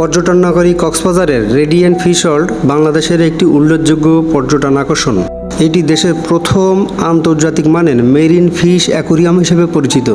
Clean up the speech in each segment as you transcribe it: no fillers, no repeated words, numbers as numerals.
পর্যটন নগরী কক্সবাজারের রেডিয়েন্ট ফিশ ওয়ার্ল্ড বাংলাদেশের একটি উল্লেখযোগ্য পর্যটন আকর্ষণ। এটি দেশের প্রথম আন্তর্জাতিক মানের মেরিন ফিশ অ্যাকুরিয়াম হিসেবে পরিচিত।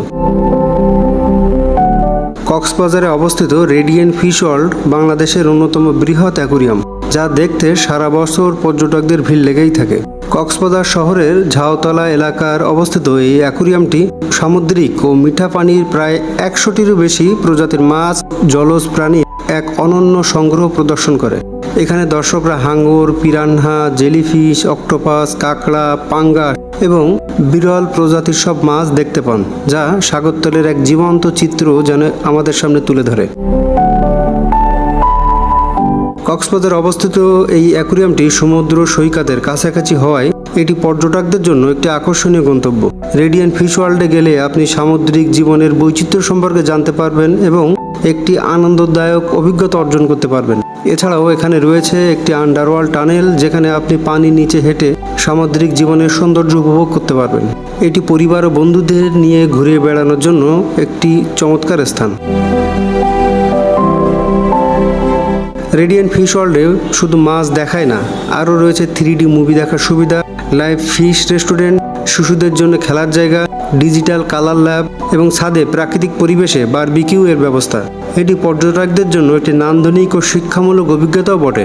কক্সবাজারে অবস্থিত রেডিয়েন্ট ফিশ ওয়ার্ল্ড বাংলাদেশের অন্যতম বৃহৎ অ্যাকুরিয়াম, যা দেখতে সারা বছর পর্যটকদের ভিড় লেগেই থাকে। কক্সবাজার শহরের ঝাউতলা এলাকার অবস্থিত এই অ্যাকুরিয়ামটি সামুদ্রিক ও মিঠা পানির প্রায় 100টিরও বেশি প্রজাতির মাছ, জলজ প্রাণী এক অনন্য সংগ্রহ প্রদর্শন করে। এখানে দর্শকরা হাঙর, পিরানহা, জেলিফিশ, অক্টোপাস, কাঁকড়া, পাঙ্গাস এবং বিরল প্রজাতির সব মাছ দেখতে পান, যা সাগরতলের এক জীবন্ত চিত্র যেন আমাদের সামনে তুলে ধরে। কক্সবাজার অবস্থিত এই অ্যাকুরিয়ামটি সমুদ্র সৈকতের কাছাকাছি হওয়ায় এটি পর্যটকদের জন্য একটি আকর্ষণীয় গন্তব্য। রেডিয়েন্ট ফিশ ওয়ার্ল্ডে গেলে আপনি সামুদ্রিক জীবনের বৈচিত্র্য সম্পর্কে জানতে পারবেন এবং একটি আনন্দদায়ক অভিজ্ঞতা অর্জন করতে পারবেন। এছাড়াও এখানে রয়েছে একটি আন্ডারওয়ার্ল্ড টানেল, যেখানে আপনি পানির নিচে হেঁটে সামুদ্রিক জীবনের সৌন্দর্য উপভোগ করতে পারবেন। এটি পরিবার ও বন্ধুদের নিয়ে ঘুরে বেড়ানোর জন্য একটি চমৎকার স্থান। রেডিয়েন্ট ফিশ ওয়ার্ল্ডে শুধু মাছ দেখায় না, আরও রয়েছে 3D মুভি দেখার সুবিধা, লাইভ ফিশ রেস্টুরেন্ট, শিশুদের জন্য খেলার জায়গা, ডিজিটাল কালার ল্যাব এবং ছাদে প্রাকৃতিক পরিবেশে বারবিকিউ এর ব্যবস্থা। এটি পর্যটকদের জন্য একটি নান্দনিক ও শিক্ষামূলক অভিজ্ঞতাও বটে।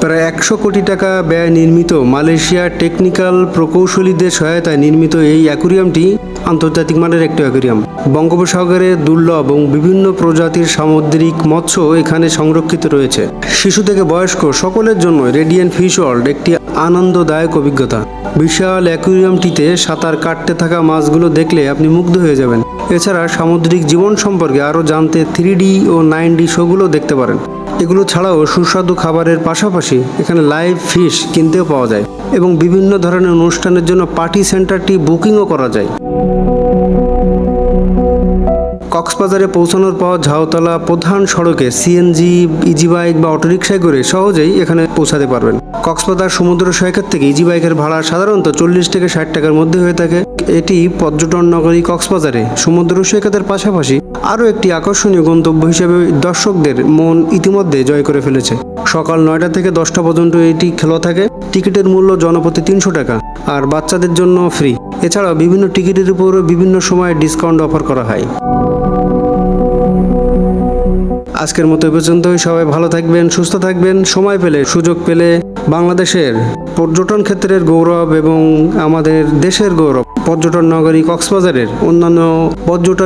প্রায় 100 কোটি টাকা ব্যয় নির্মিত মালয়েশিয়ার টেকনিক্যাল প্রকৌশলীদের সহায়তায় নির্মিত এই অ্যাকুরিয়ামটি আন্তর্জাতিক মানের একটি অ্যাকুরিয়াম। বঙ্গোপসাগরে দুর্লভ এবং বিভিন্ন প্রজাতির সামুদ্রিক মৎস্য এখানে সংরক্ষিত রয়েছে। শিশু থেকে বয়স্ক সকলের জন্য রেডিয়েন্ট ফিশ ওয়ার্ল্ড একটি আনন্দদায়ক অভিজ্ঞতা। বিশাল অ্যাকুরিয়ামটিতে সাঁতার কাটতে থাকা মাছগুলো দেখলে আপনি মুগ্ধ হয়ে যাবেন। এছাড়া সামুদ্রিক জীবন সম্পর্কে আরও জানতে 3D ও 9D শোগুলো দেখতে পারেন। এগুলো ছাড়াও সুস্বাদু খাবারের পাশাপাশি এখানে লাইভ ফিশ কিনতেও পাওয়া যায় এবং বিভিন্ন ধরনের অনুষ্ঠানের জন্য পার্টি সেন্টারটি বুকিংও করা যায়। কক্সবাজারে পৌঁছানোর পর ঝাউতলা প্রধান সড়কে সিএনজি, ইজি বাইক বা অটোরিকশায় করে সহজেই এখানে পৌঁছাতে পারবেন। কক্সবাজার সমুদ্র সৈকত থেকে ইজি বাইকের ভাড়া সাধারণত 40 থেকে 60 টাকার মধ্যে হয়ে থাকে। এটি পর্যটন নগরী কক্সবাজারে সমুদ্র সৈকতের পাশাপাশি আরও একটি আকর্ষণীয় গন্তব্য হিসেবে দর্শকদের মন ইতিমধ্যে জয় করে ফেলেছে। সকাল 9টা থেকে 10টা পর্যন্ত এটি খোলা থাকে। টিকিটের মূল্য জনপ্রতি 300 টাকা আর বাচ্চাদের জন্য ফ্রি। এছাড়াও বিভিন্ন টিকিটের উপর বিভিন্ন সময় ডিসকাউন্ট অফার করা হয়। আজকের মতো এ পর্যন্তই। সবাই ভালো থাকবেন, সুস্থ থাকবেন। সময় পেলে, সুযোগ পেলে বাংলাদেশের পর্যটন ক্ষেত্রের গৌরব এবং আমাদের দেশের গৌরব পর্যটন নগরী কক্সবাজারের অন্যান্য পর্যটন